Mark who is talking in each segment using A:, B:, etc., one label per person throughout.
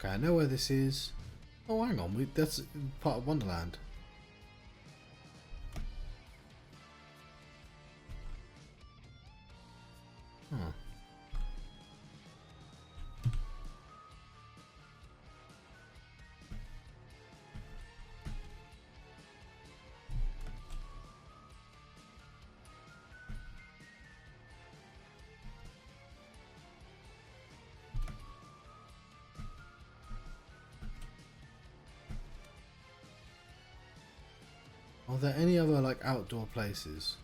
A: Okay, I know where this is. Oh, hang on, that's part of Wonderland. Huh. Are there any other like outdoor places?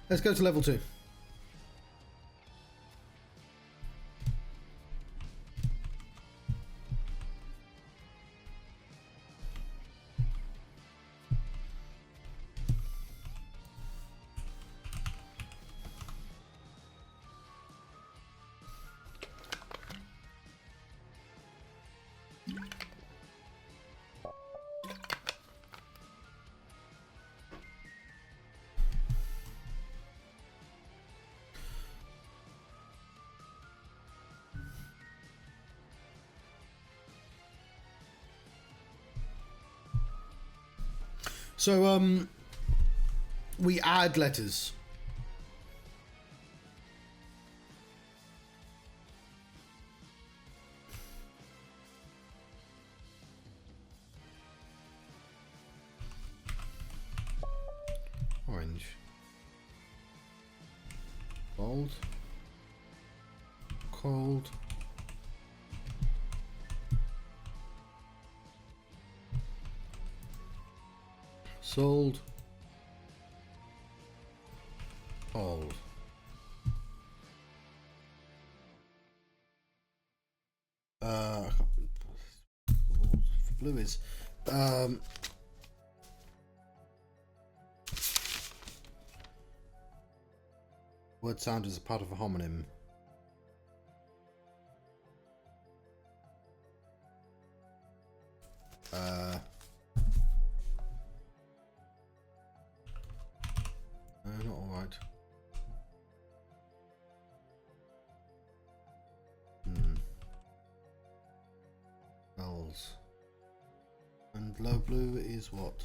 A: Let's go to level 2. So, we add letters. Orange. Bold. Cold. Sold. Old. Blue is word sound is a part of a homonym. Not alright. Bells. And low blue is what?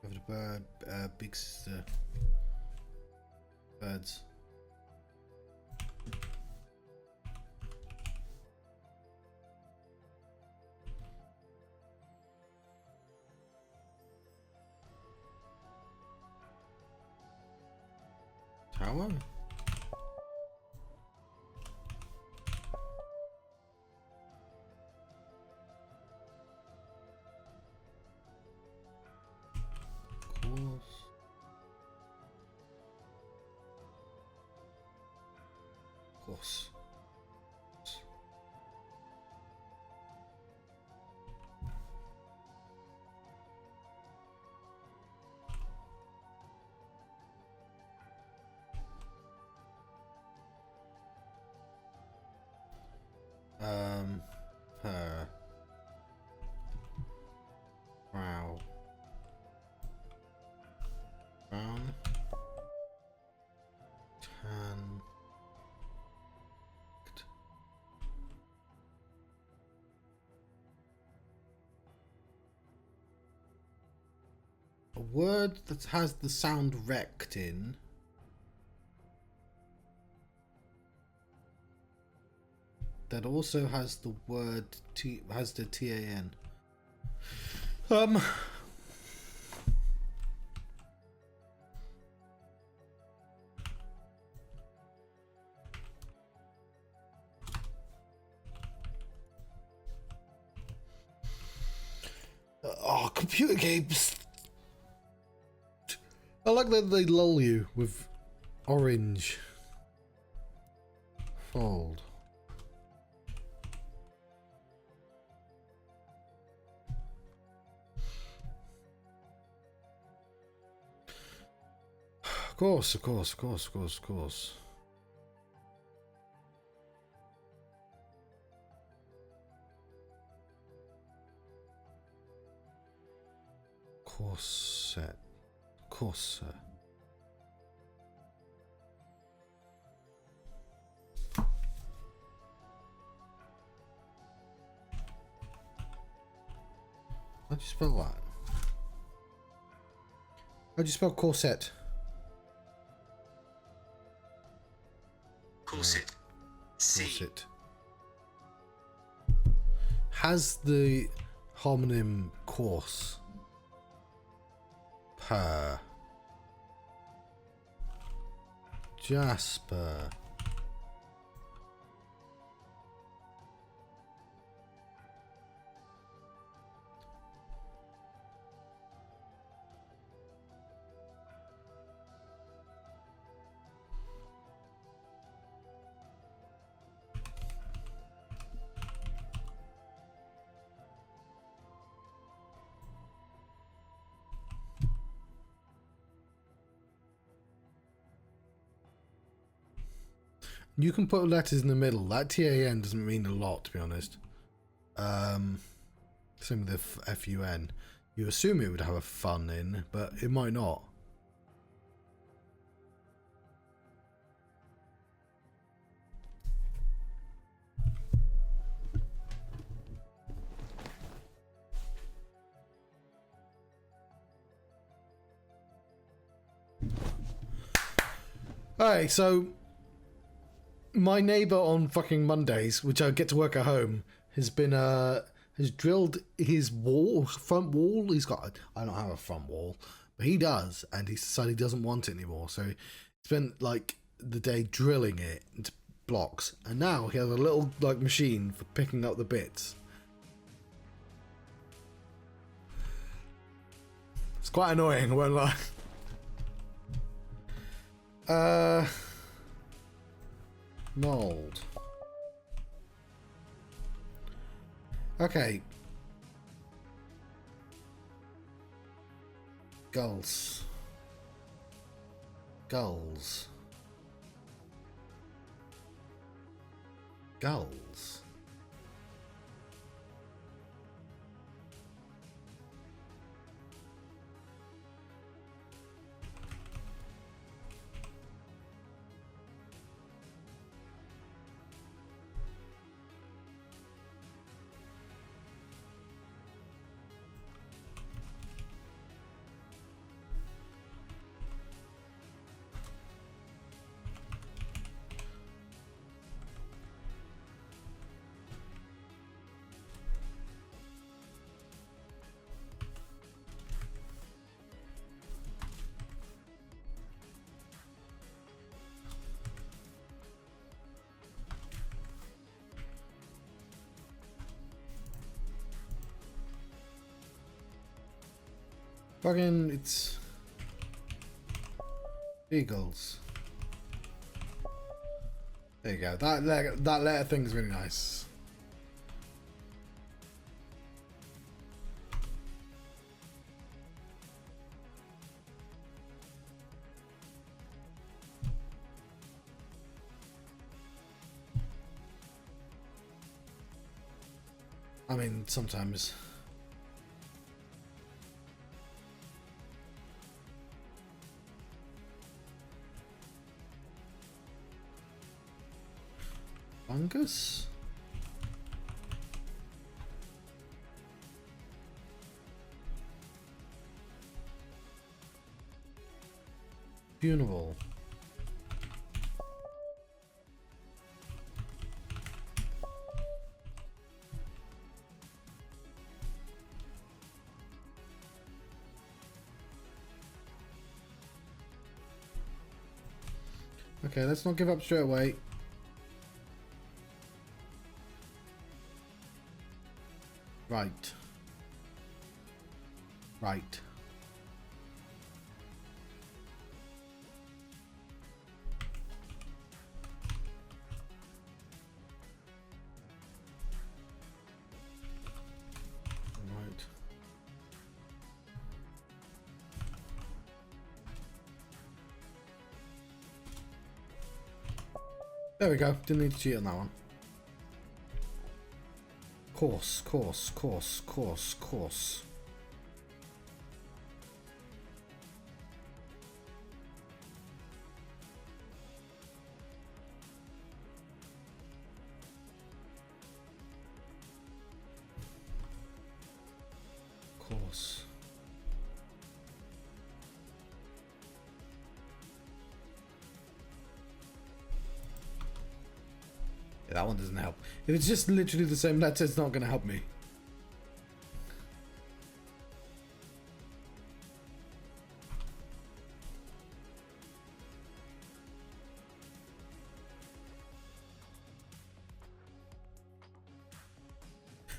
A: Over the bird, big sister. Birds. Tower? Course. Her. Wow. Brown. Tan. A word that has the sound rect in. That also has the word has the TAN. computer games. I like that they lull you with orange. Fold. Of course. Corset. Corset. How'd you spell that? How'd you spell corset?
B: Corset. C.
A: Corset. Has the homonym course. Per. Jasper. You can put letters in the middle. That TAN doesn't mean a lot, to be honest. Same with the FUN. You assume it would have a fun in, but it might not. Alright, so my neighbour on fucking Mondays, which I get to work at home, has been has drilled his wall, front wall. He's got, I don't have a front wall, but he does, and he decided he doesn't want it anymore. So he spent like the day drilling it into blocks, and now he has a little like machine for picking up the bits. It's quite annoying, I won't lie. Mold. Okay. Gulls. Gulls. Gulls. Fucking, it's Beagles. There you go. That letter thing's really nice. I mean, sometimes. Fungus? Funeral. Okay, let's not give up straight away. Right. Right. Right. There we go. Didn't need to cheat on that one. Course. Yeah, that one doesn't help. If it's just literally the same letter, it's not going to help me.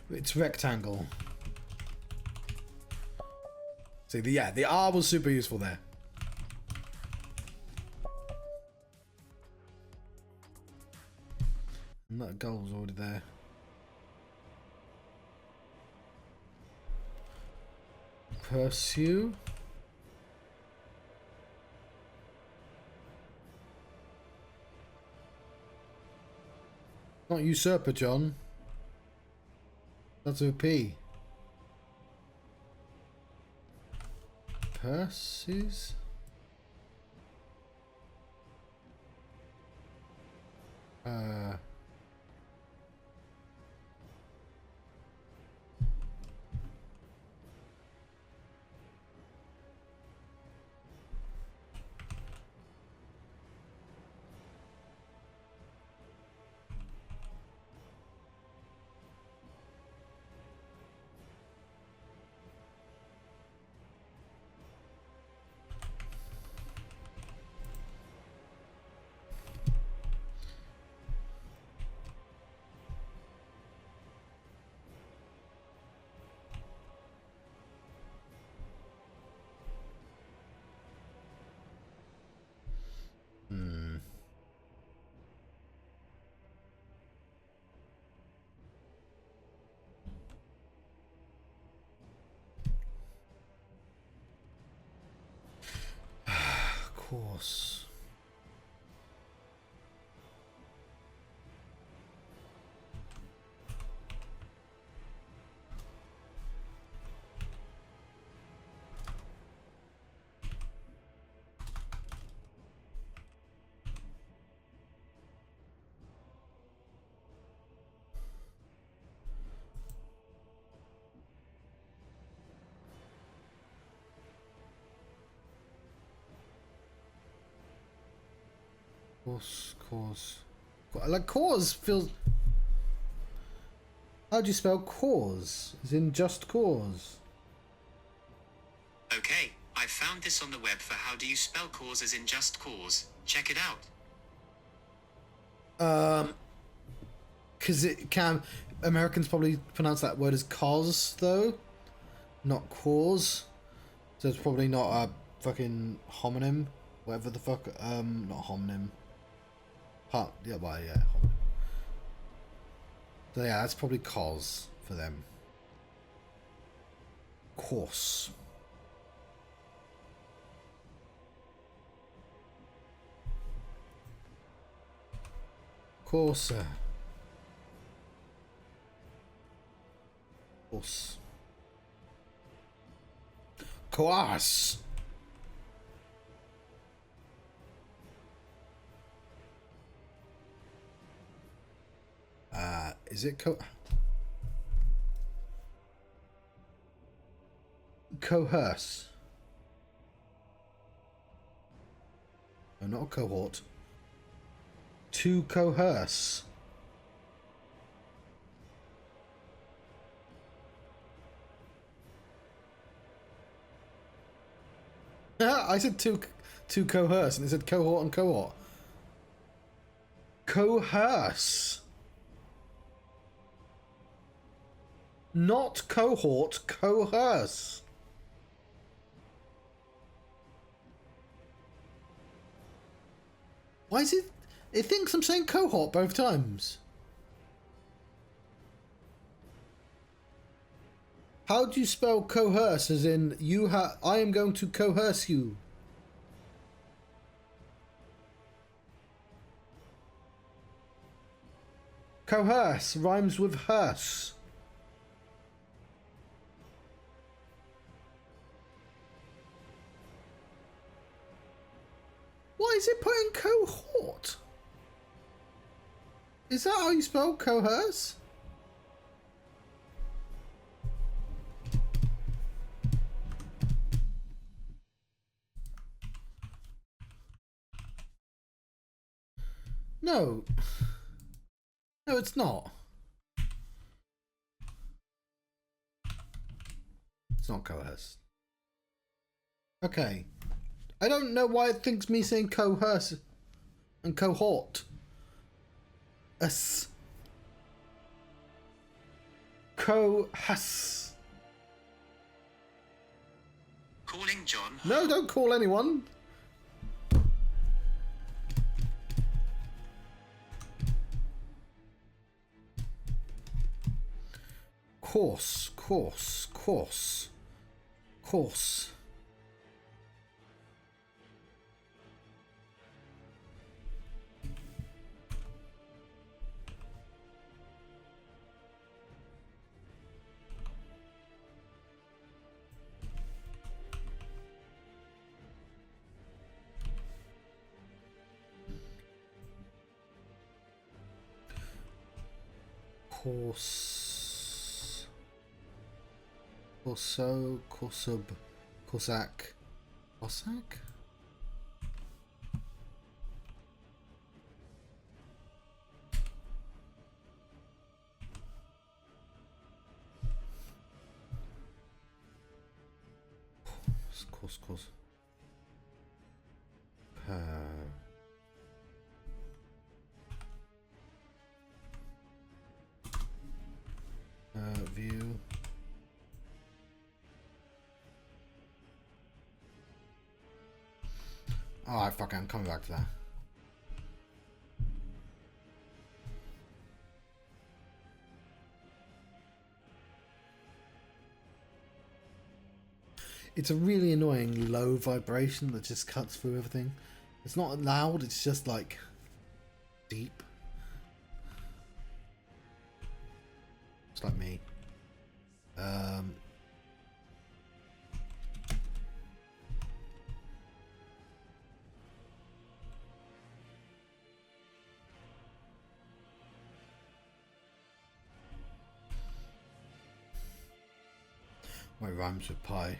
A: It's rectangle. See, the R was super useful there. And that goal was already there. Pursue. Not usurper, John. That's a P. Purses? Course. Cause. Like cause feels. How do you spell cause? As in just cause.
B: Okay, I found this on the web for how do you spell cause as in just cause. Check it out.
A: Because it can. Americans probably pronounce that word as cause though, not cause. So it's probably not a fucking homonym, whatever the fuck. Not homonym. Yeah, well, yeah. So yeah, that's probably cause for them. Course. Courser. Course. Course. Is it coerce? No, not a cohort. To coerce. I said to coerce, and it said cohort and cohort. Coerce. Not cohort, coerce. Why is it... It thinks I'm saying cohort both times. How do you spell coerce as in I am going to coerce you? Coerce rhymes with hearse. Why is it putting cohort? Is that how you spell coerce? No. No, it's not. It's not coerce. Okay. I don't know why it thinks me saying coerce and cohort. Cohas.
B: Calling John.
A: No, don't call anyone. Course. Corsub, Cossack. Course. View. Alright, fuck it, I'm coming back to that. It's a really annoying low vibration that just cuts through everything. It's not loud, it's just like deep. It's like me. My rhymes with pie.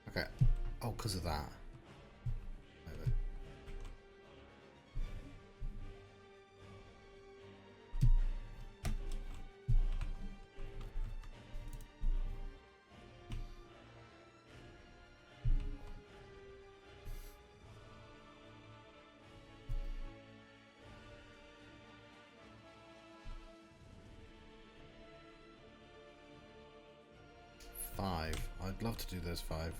A: Okay. Oh, because of that. Maybe. Five. I'd love to do those 5.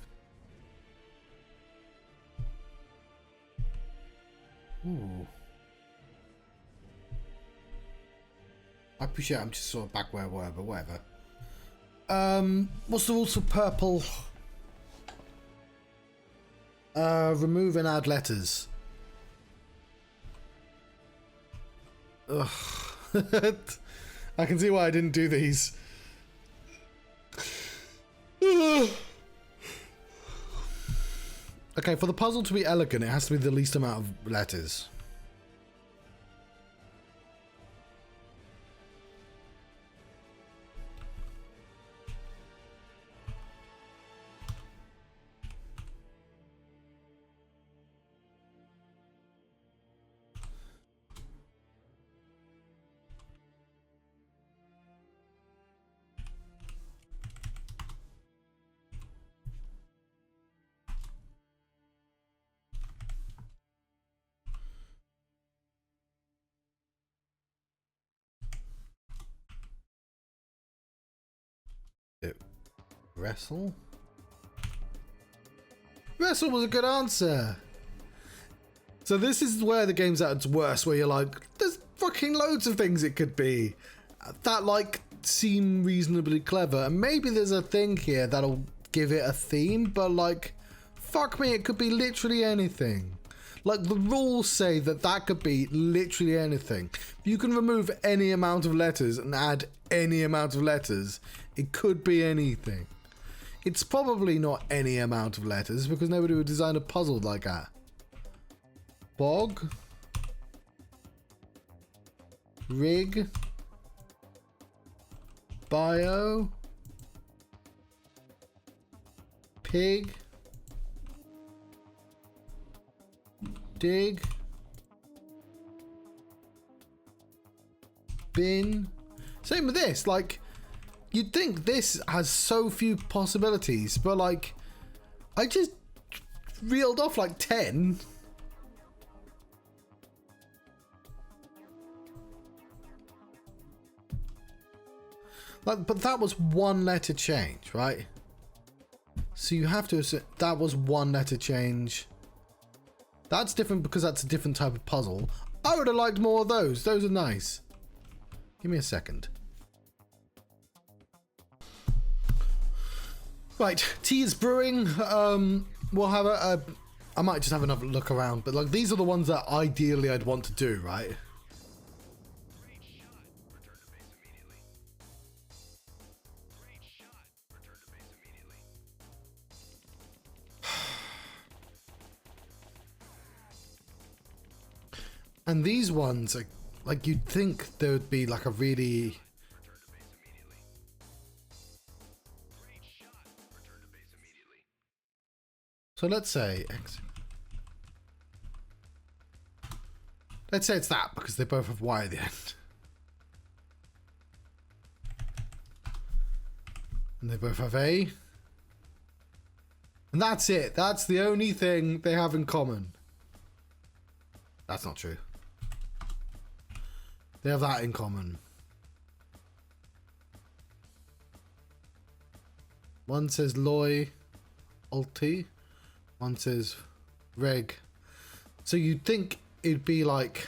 A: Ooh. I appreciate I'm just sort of back where I were, but whatever. What's the rules for purple? Remove and add letters. Ugh. I can see why I didn't do these. Okay, for the puzzle to be elegant, it has to be the least amount of letters. Wrestle? Wrestle was a good answer. So this is where the game's at its worst, where you're like, there's fucking loads of things it could be that like seem reasonably clever, and maybe there's a thing here that'll give it a theme, but like, fuck me, it could be literally anything. Like, the rules say that that could be literally anything. You can remove any amount of letters and add any amount of letters. It could be anything. It's probably not any amount of letters because nobody would design a puzzle like that. Bog. Rig. Bio. Pig. Dig. Bin. Same with this, like, you'd think this has so few possibilities, but like, I just reeled off like 10. Like, but that was one letter change, right? So you have to assume that was one letter change. That's different because that's a different type of puzzle. I would have liked more of those. Those are nice. Give me a second. Right, tea is brewing. We'll have I might just have another look around, but like these are the ones that ideally I'd want to do, right? And these ones, like you'd think there would be like a really... So let's say it's that because they both have Y at the end. And they both have A. And that's it. That's the only thing they have in common. That's not true. They have that in common. One says Loy Ulti. One says Reg. So you'd think it'd be like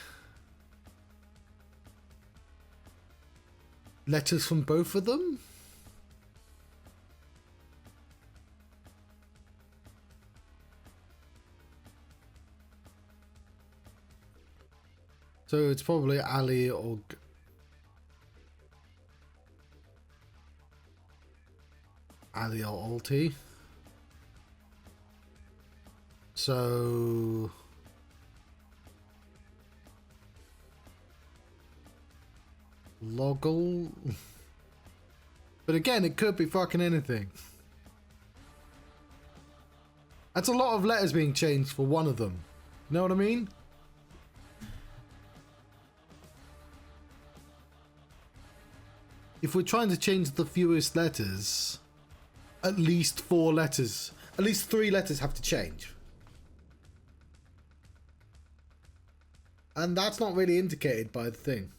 A: letters from both of them? So it's probably Ali or... Ali or Ulti. So... Loggle. But again, it could be fucking anything. That's a lot of letters being changed for one of them. You know what I mean? If we're trying to change the fewest letters, at least 4 letters, at least 3 letters have to change. And that's not really indicated by the thing.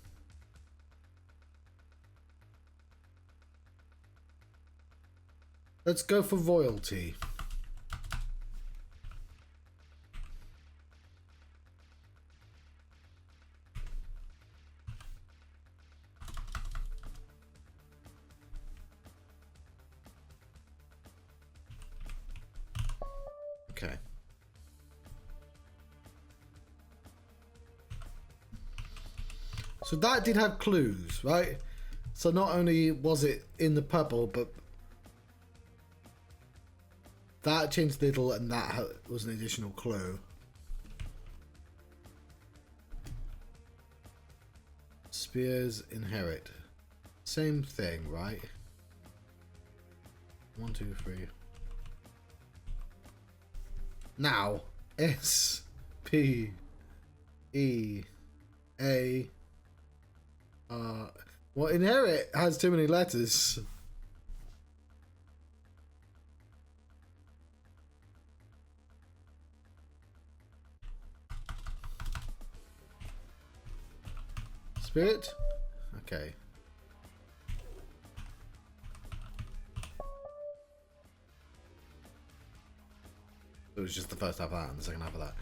A: Let's go for royalty. Okay. So that did have clues, right? So not only was it in the purple, but that changed little, and that was an additional clue. Spears inherit. Same thing, right? 1, 2, 3. Now, S, P, E, A, R. Well, inherit has too many letters. Spirit? Okay. It was just the first half of that and the second half of that.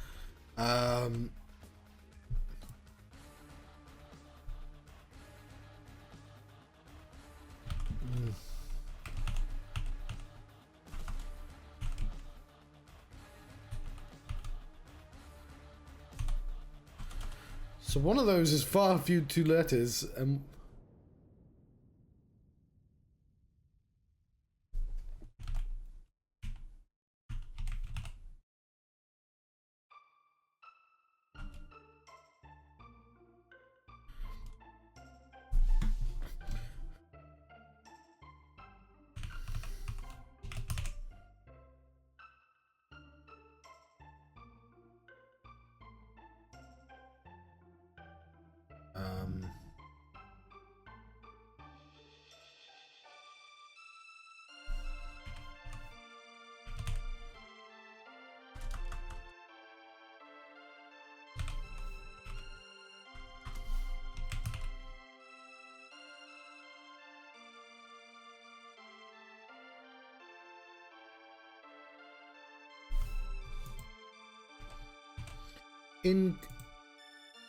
A: So one of those is far few two letters, and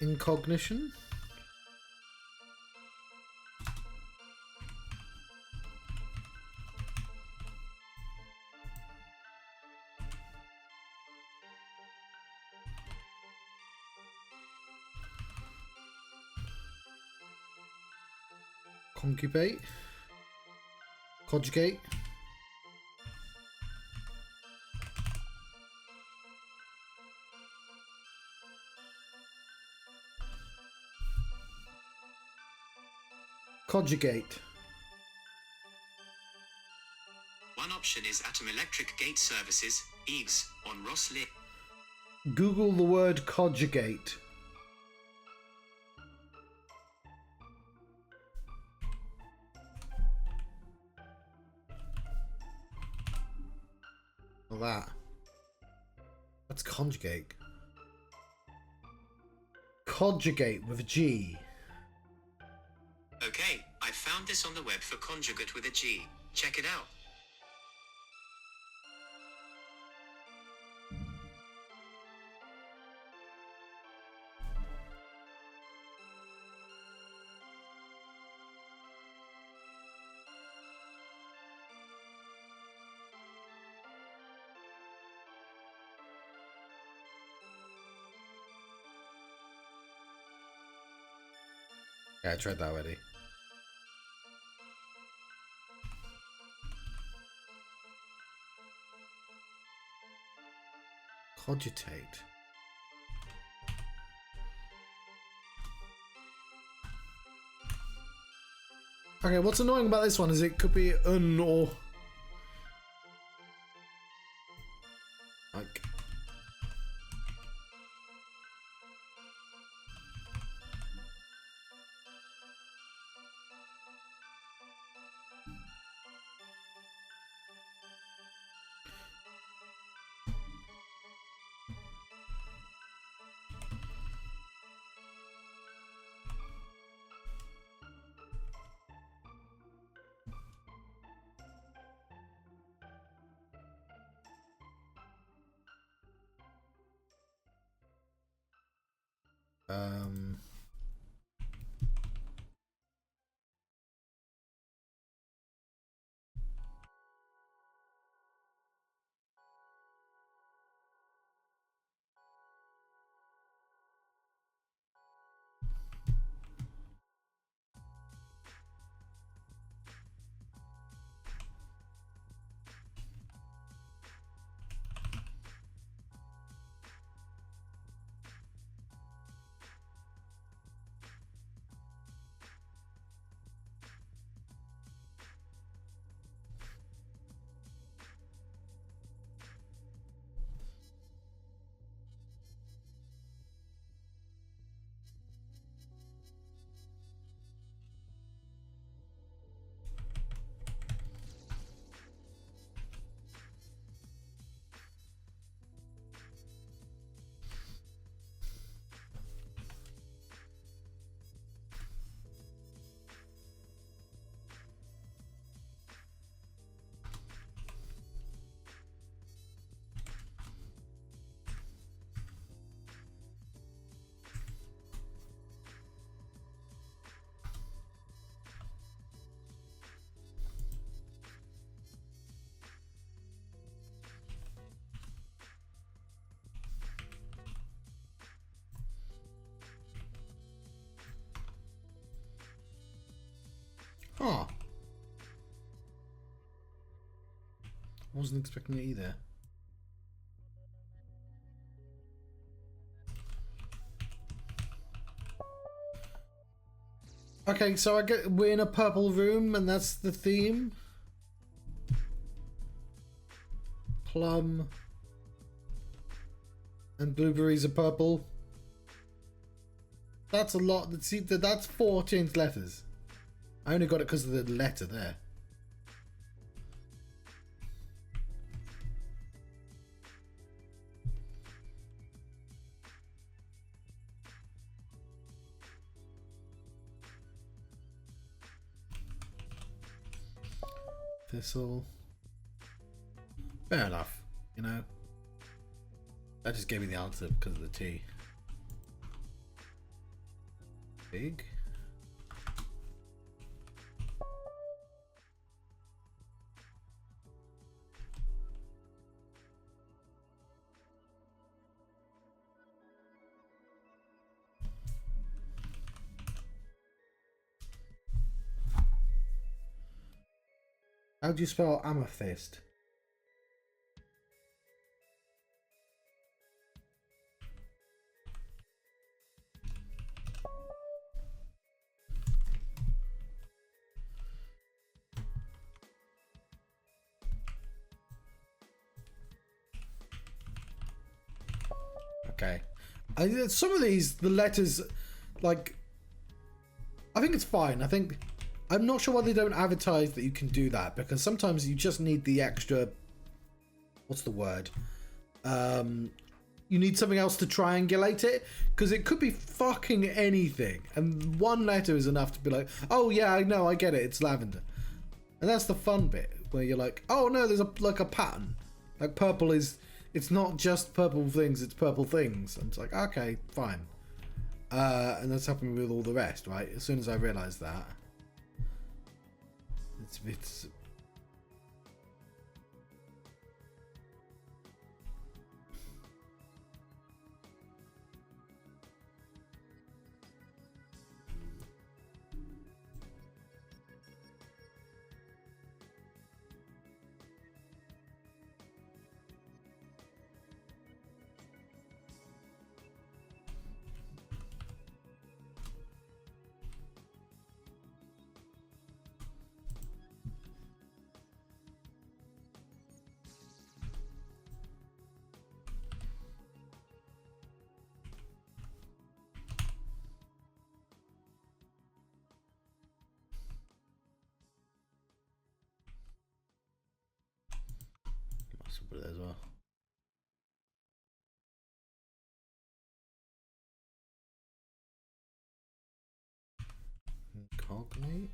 A: incognition. Concubate. Conjugate. Conjugate.
B: One option is Atom Electric Gate Services, EGS, on Ross List.
A: Google the word conjugate. Well, that's conjugate. Conjugate with a G.
B: Okay, I found this on the web for conjugate with a G. Check it out.
A: Yeah, I tried that already. Cogitate. Okay, what's annoying about this one is it could be un or like um Wasn't expecting it either. Okay, so we're in a purple room, and that's the theme. Plum and blueberries are purple. That's a lot. See, that's 4 changed letters. I only got it because of the letter there. Thistle. Fair enough, you know. That just gave me the answer because of the T. Big. How do you spell amethyst? Okay. Some of these, the letters, like, I think it's fine. I'm not sure why they don't advertise that you can do that, because sometimes you just need the extra, what's the word? You need something else to triangulate it, because it could be fucking anything, and one letter is enough to be like, oh yeah, I know, I get it, it's lavender. And that's the fun bit, where you're like, oh no, there's like a pattern. Like purple is, it's not just purple things, it's purple things. And it's like, okay, fine. And that's happened with all the rest, right? As soon as I realised that. It's put it as well. Cognate.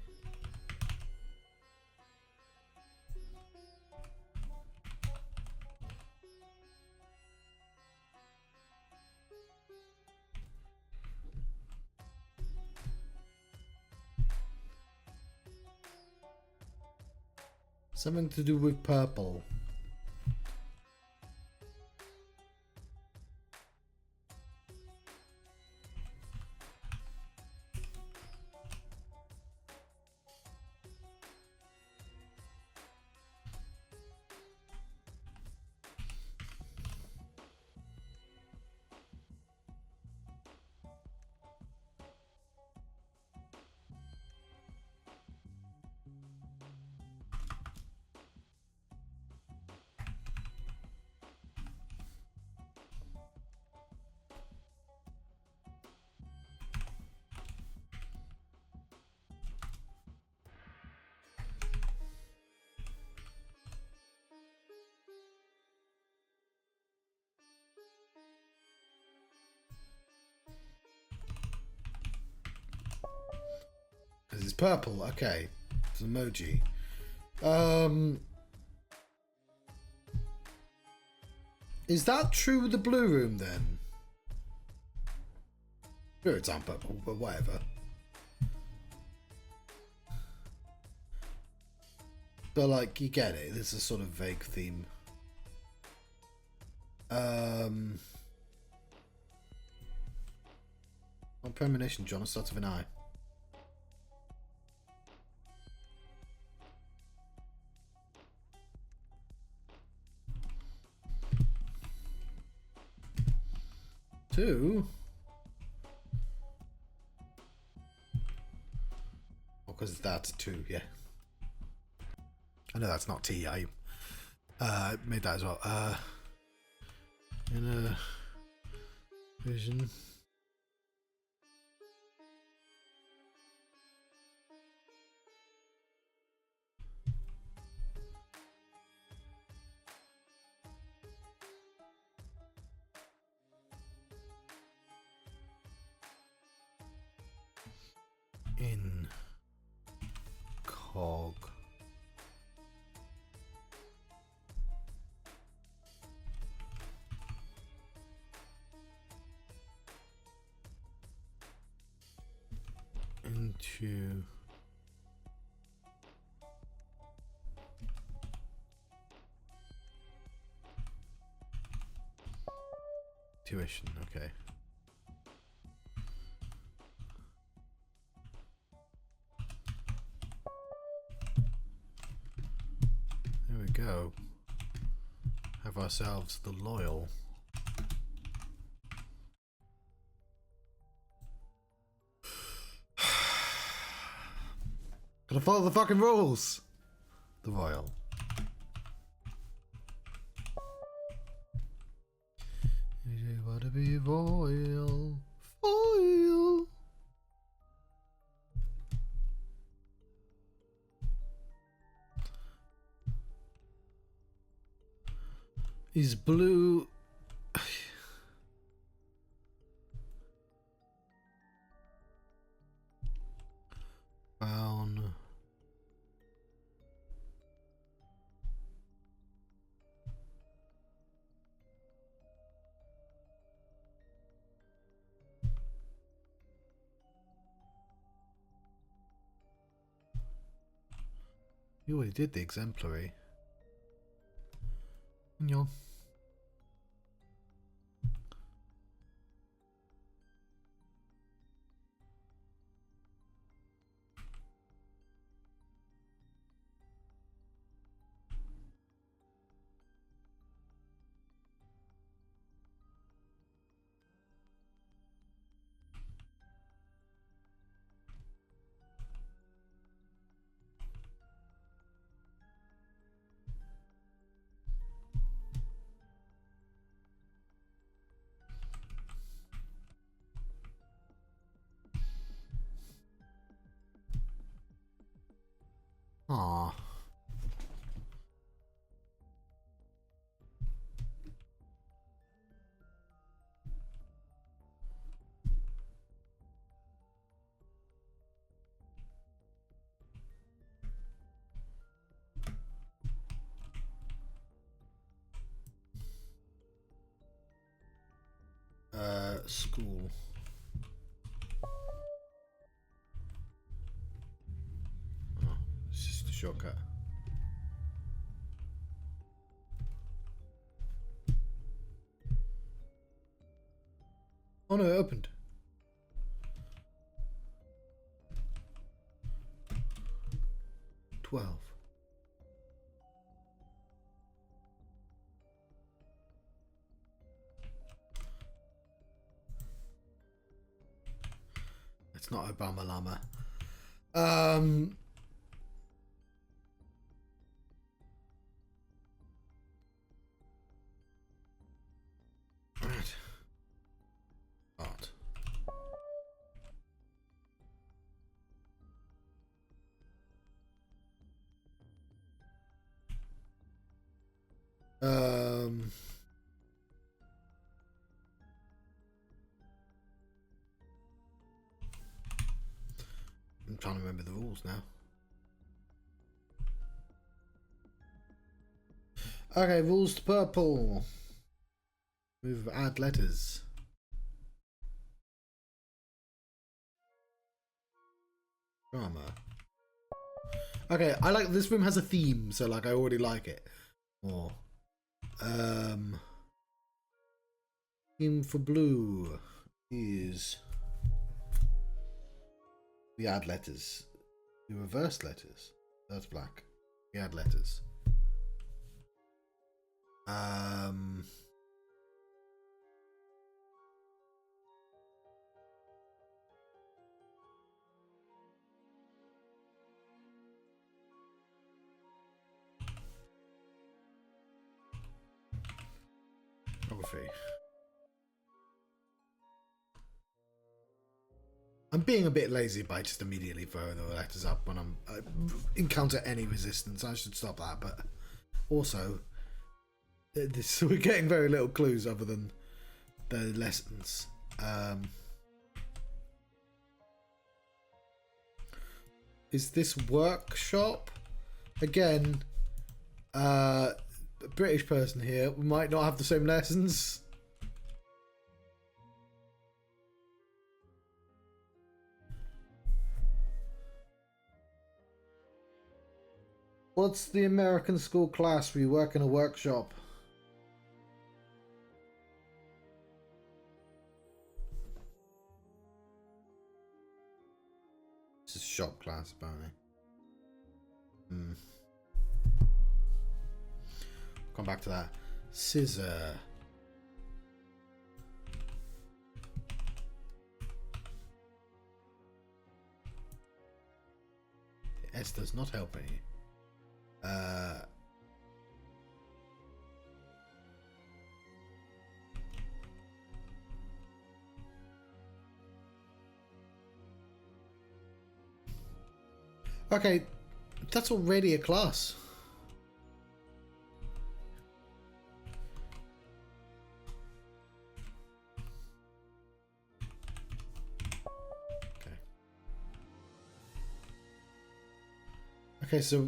A: Something to do with purple. Because it's purple, okay. It's an emoji. Is that true with the blue room then? Sure, it's on purple, but whatever. But like, you get it. This is a sort of vague theme. On premonition, John, it starts with an I. 2. Oh, because that's 2, yeah. I know that's not T. I made that as well. Inner vision. In cog. Into tuition, okay. There we go. Have ourselves the loyal. Gotta follow the fucking rules. The royal. You wanna be royal, foil. Is blue. Brown. You already did the exemplary. Mignon. Aww. School. Oh, it's just a shortcut. Oh no, it opened. $12. It's not Obama Llama. Right. Art. I'm trying to remember the rules now. Okay, rules to purple. Move, add letters. Drama. Okay, I like this room has a theme, so like I already like it more. Theme for blue is we add letters. We reverse letters. That's black. We add letters. geography. I'm being a bit lazy by just immediately throwing the letters up when I encounter any resistance. I should stop that, but also we're getting very little clues other than the lessons. Is this workshop? Again, a British person here. We might not have the same lessons. What's the American school class where you work in a workshop? This is shop class, apparently. Come back to that. Scissor. S does not help me. Okay, that's already a class. Okay. Okay, so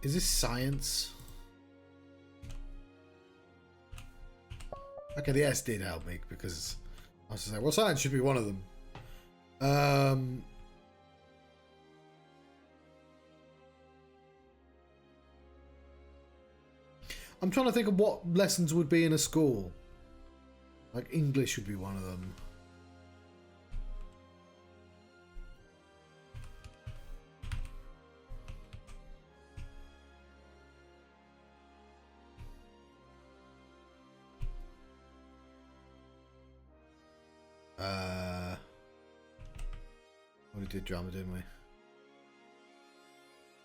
A: is this science? Okay, the S did help me because I was just like, well, science should be one of them. I'm trying to think of what lessons would be in a school. Like English would be one of them. We did drama, didn't we?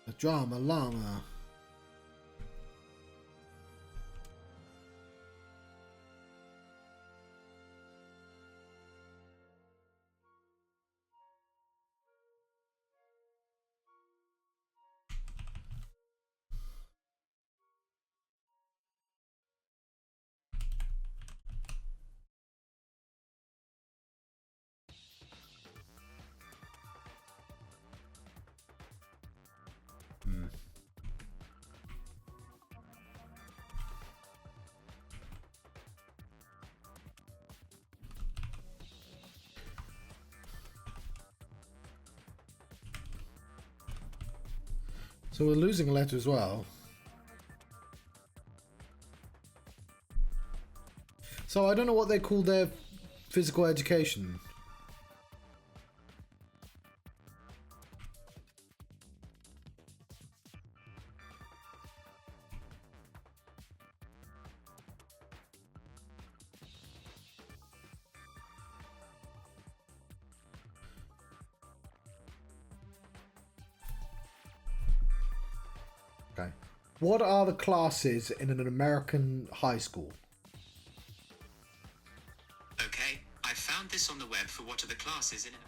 A: The drama llama. So we're losing a letter as well. So I don't know what they call their physical education. Okay. What are the classes in an American high school?
B: Okay, I found this on the web for what are the classes in it.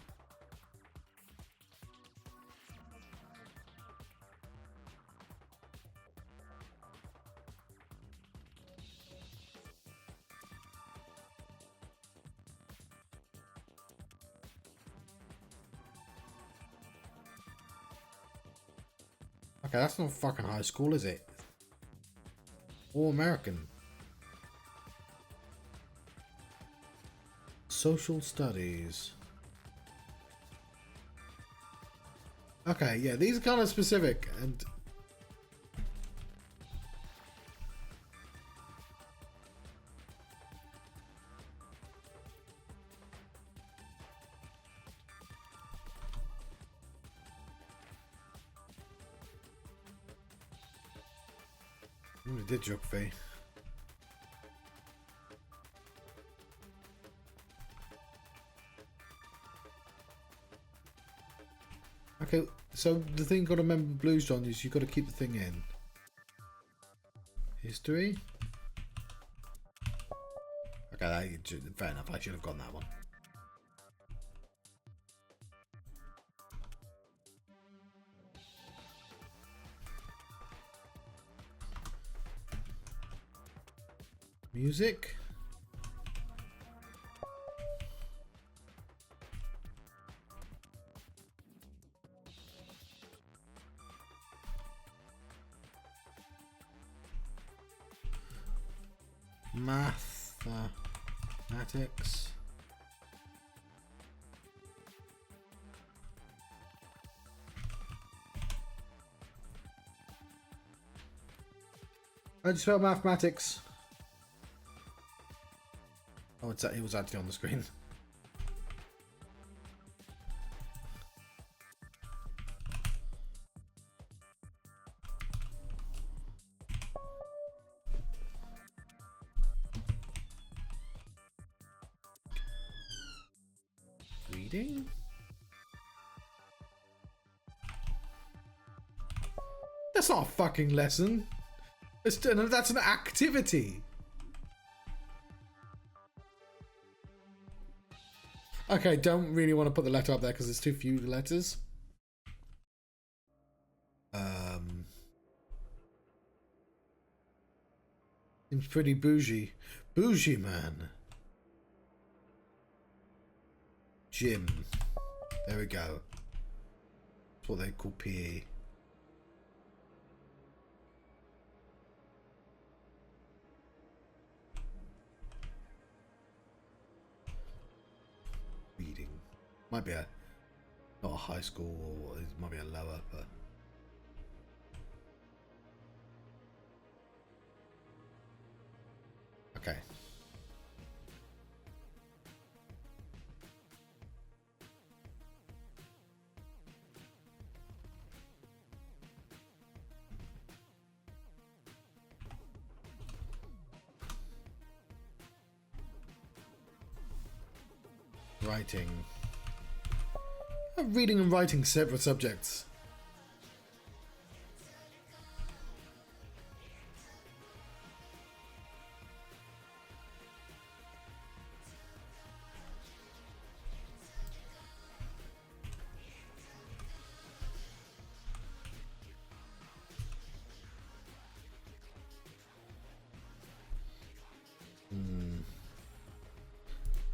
A: Okay, that's not fucking high school, is it? All American. Social studies. Okay, yeah, these are kind of specific and... We did geography. Okay, so the thing you got to remember, Blues John, is you got to keep the thing in. History. Okay, fair enough. I should have gotten that one. Music. Mathematics. How do you spell mathematics? Oh, it was actually on the screen. Reading? That's not a fucking lesson. That's an activity. Okay, don't really want to put the letter up there because there's too few letters. Seems pretty bougie. Bougie, man. Gym. There we go. That's what they call PE. Reading. Might be not a high school, or it might be a lower, but... Okay. Writing. Reading and writing separate subjects.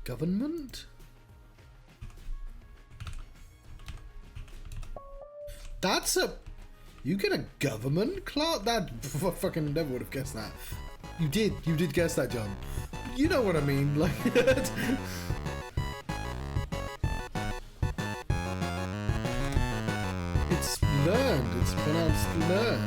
A: Government? That's a... You get a government class? That... I fucking never would have guessed that. You did guess that, John. You know what I mean, like... It's learned. It's pronounced learn.